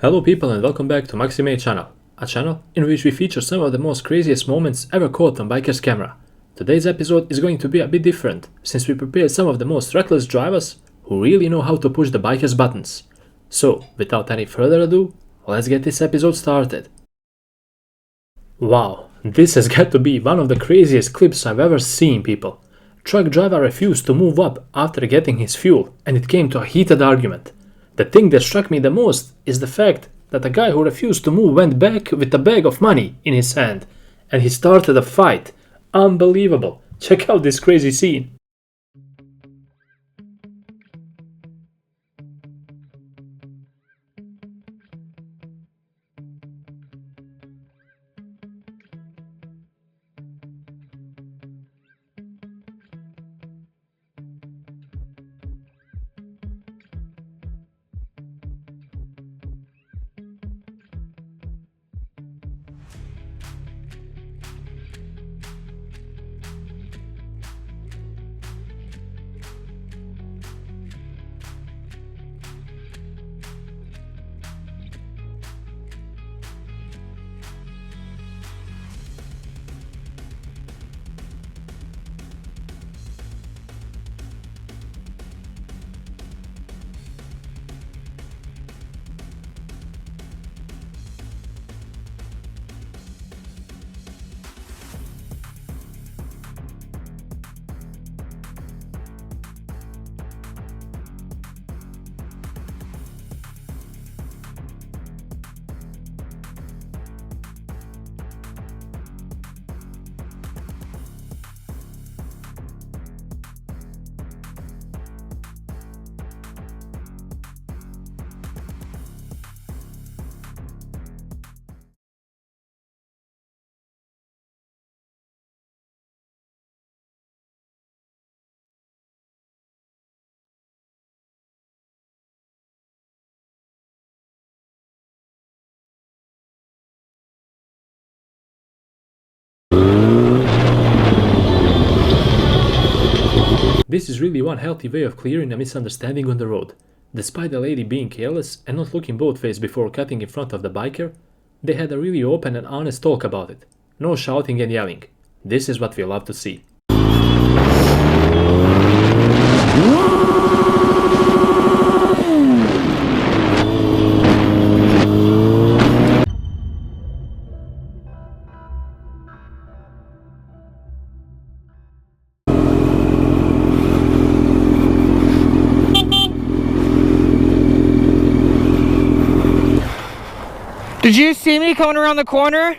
Hello people and welcome back to Maxi channel, a channel in which we feature some of the most craziest moments ever caught on bikers' camera. Today's episode is going to be a bit different, since we prepared some of the most reckless drivers who really know how to push the bikers' buttons. So, without any further ado, let's get this episode started. Wow, this has got to be one of the craziest clips I've ever seen, people. Truck driver refused to move up after getting his fuel, and it came to a heated argument. The thing that struck me the most is the fact that the guy who refused to move went back with a bag of money in his hand, and he started a fight. Unbelievable. Check out this crazy scene. This is really one healthy way of clearing a misunderstanding on the road. Despite the lady being careless and not looking both ways before cutting in front of the biker, they had a really open and honest talk about it. No shouting and yelling. This is what we love to see. Did you see me coming around the corner?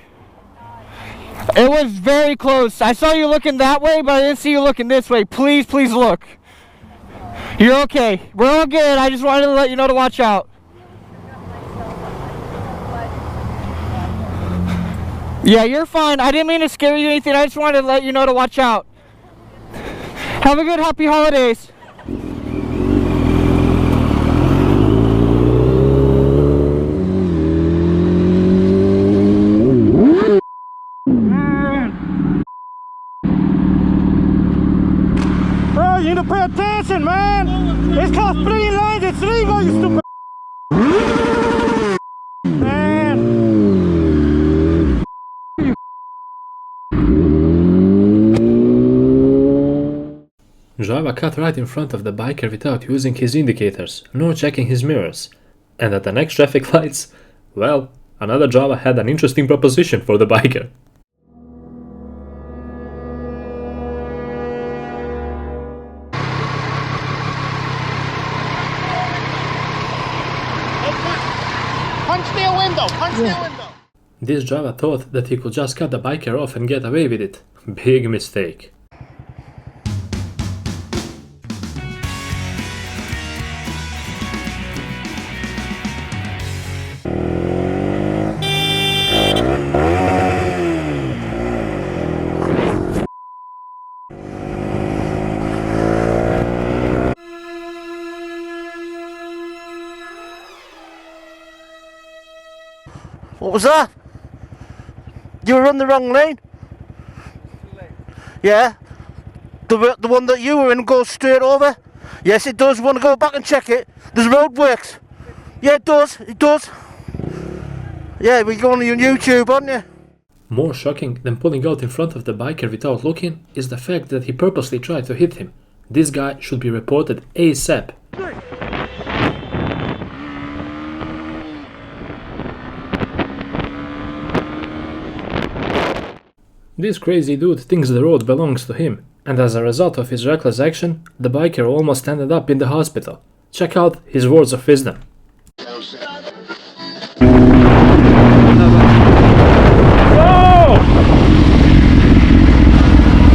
It was very close. I saw you looking that way, but I didn't see you looking this way. Please, please look. You're okay. We're all good. I just wanted to let you know to watch out. Yeah, you're fine. I didn't mean to scare you or anything. I just wanted to let you know to watch out. Have a good, happy holidays. You need to pay attention, man! It's called 3 lanes, it's legal, you stupid man! Driver cut right in front of the biker without using his indicators, nor checking his mirrors. And at the next traffic lights, well, another driver had an interesting proposition for the biker. Punch me a window! Punch me a window! This driver thought that he could just cut the biker off and get away with it. Big mistake. What was that? You were on the wrong lane? Yeah. The one that you were in goes straight over? Yes, it does. Want to go back and check it? There's roadworks. Yeah, it does. It does. Yeah, we're going on YouTube, aren't you? More shocking than pulling out in front of the biker without looking is the fact that he purposely tried to hit him. This guy should be reported ASAP. This crazy dude thinks the road belongs to him, and as a result of his reckless action, the biker almost ended up in the hospital. Check out his words of wisdom.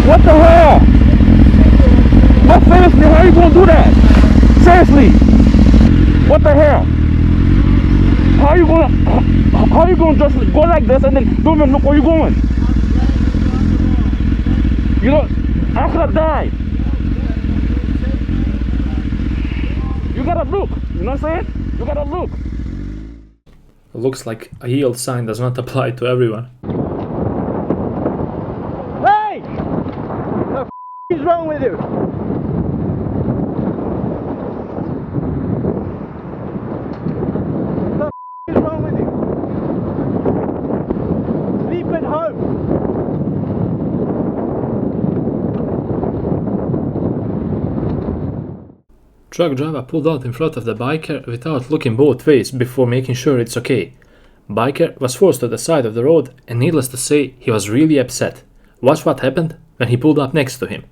What the hell? What, seriously, how are you gonna do that? Seriously, what the hell? How are you gonna just go like this and then don't even look where you're going? You know, I could have died. You gotta look, you know what I'm saying? You gotta look. Looks like a yield sign does not apply to everyone. What's wrong with you? What the is wrong with you? Sleep at home. Truck driver pulled out in front of the biker without looking both ways before making sure it's okay. Biker was forced to the side of the road, and needless to say, he was really upset. Watch what happened when he pulled up next to him.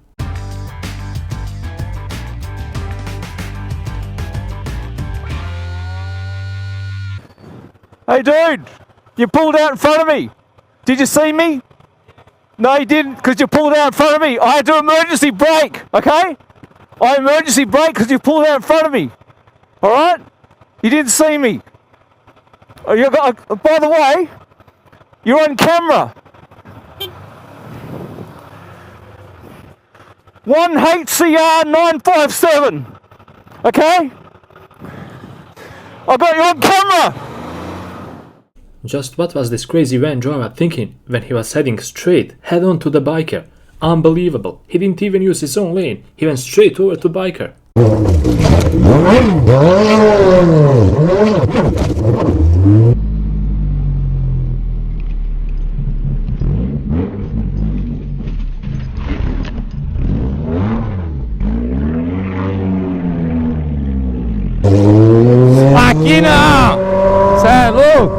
Hey dude, you pulled out in front of me. Did you see me? No, you didn't, because you pulled out in front of me. I had to emergency brake, okay? I emergency brake because you pulled out in front of me. Alright? You didn't see me. By the way, you're on camera. 1HCR957. Okay? I got you on camera. Just what was this crazy van driver thinking when he was heading straight head on to the biker? Unbelievable. He didn't even use his own lane. He went straight over to biker. Say, look.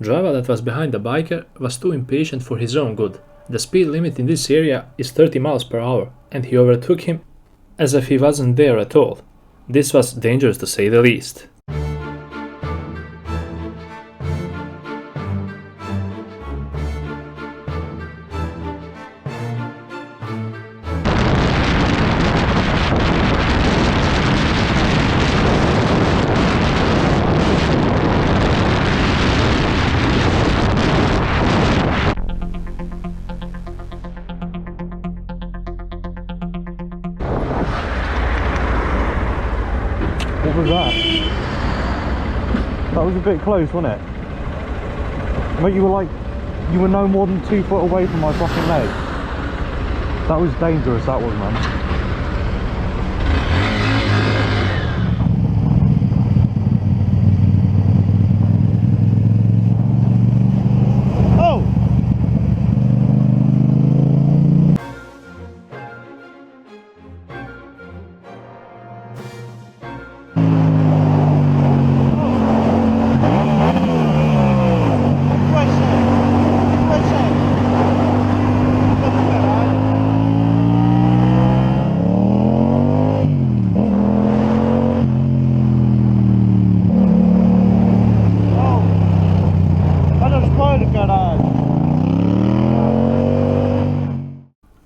Driver that was behind the biker was too impatient for his own good. The speed limit in this area is 30 miles per hour, and he overtook him as if he wasn't there at all. This was dangerous to say the least. What was that? That was a bit close, wasn't it? Mate, you were no more than 2 foot away from my fucking leg. That was dangerous, that was, man.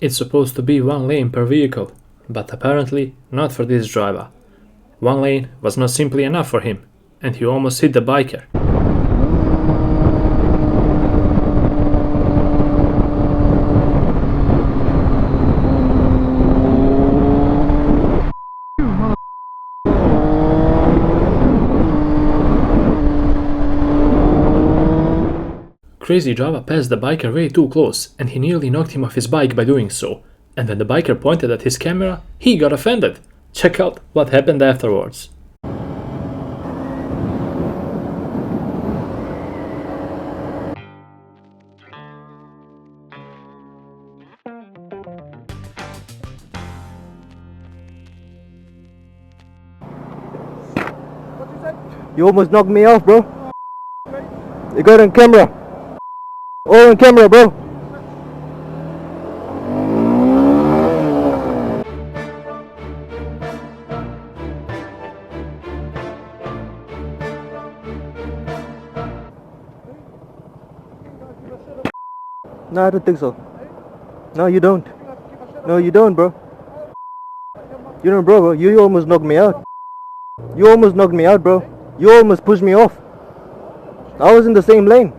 It's supposed to be 1 lane per vehicle, but apparently not for this driver. 1 lane was not simply enough for him, and he almost hit the biker. Crazy driver passed the biker way too close, and he nearly knocked him off his bike by doing so. And when the biker pointed at his camera, he got offended. Check out what happened afterwards. You almost knocked me off, bro. You got it on camera. All on camera, bro. No, I don't think so. No, you don't. No, you don't, bro. You don't, bro. You almost knocked me out. You almost knocked me out, bro. You almost pushed me off. I was in the same lane.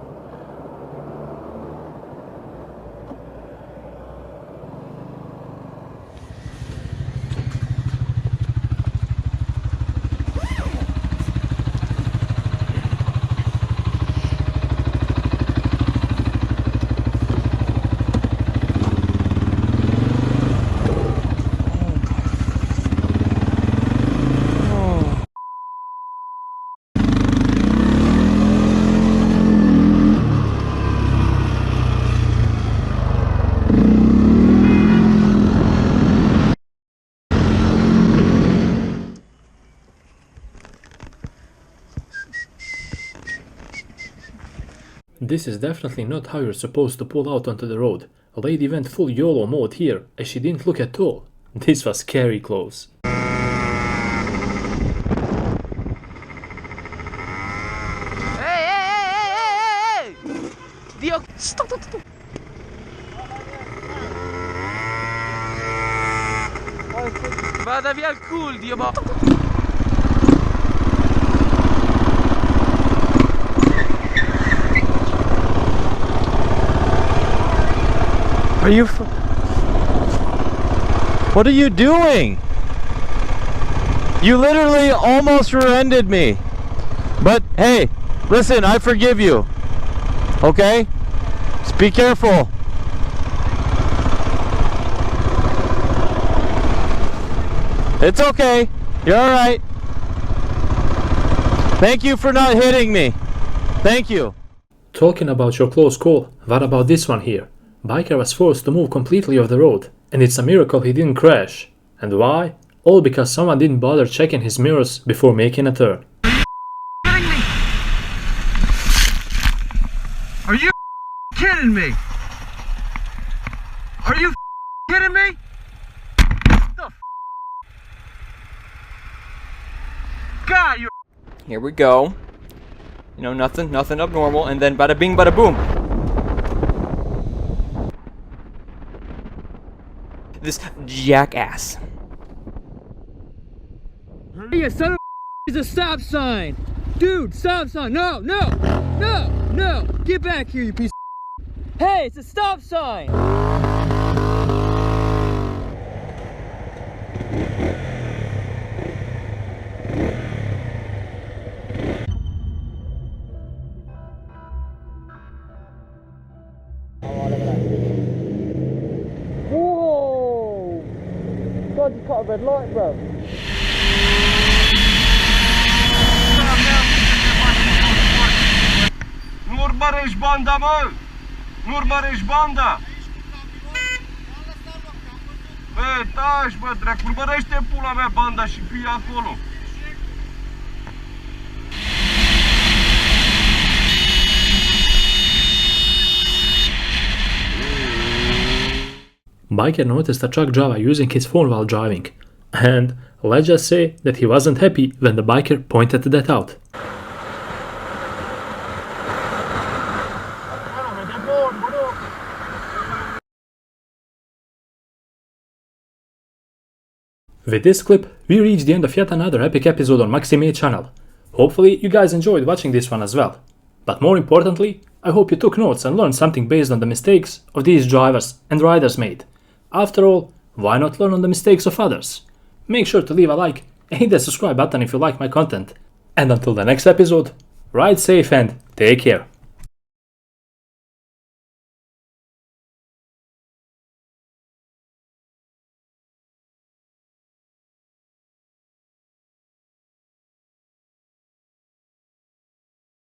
This is definitely not how you're supposed to pull out onto the road. A lady went full YOLO mode here, as she didn't look at all. This was scary close. Hey! Dio, stop! Vada via il culo, Dio, ma... Are you? What are you doing? You literally almost rear-ended me. But hey, listen, I forgive you. Okay? Just be careful. It's okay. You're alright. Thank you for not hitting me. Thank you. Talking about your close call, what about this one here? Biker was forced to move completely off the road, and it's a miracle he didn't crash. And why? All because someone didn't bother checking his mirrors before making a turn. Are you kidding me? Are you kidding me? God, you. Here we go. You know, nothing abnormal, and then bada bing, bada boom. This jackass. Hey, you son of a is a stop sign. Dude, stop sign. No. Get back here, you piece of. Hey, it's a stop sign. Whoa! God, you caught a red light, bro. Nu urmărești banda, mă! Nu urmărești banda! Bă, taci, bă, dracu, urmărește pula mea banda și fii acolo! Biker noticed a truck driver using his phone while driving, and let's just say that he wasn't happy when the biker pointed that out. With this clip, we reached the end of yet another epic episode on Maxi channel. Hopefully you guys enjoyed watching this one as well. But more importantly, I hope you took notes and learned something based on the mistakes of these drivers and riders made. After all, why not learn on the mistakes of others? Make sure to leave a like and hit the subscribe button if you like my content. And until the next episode, ride safe and take care.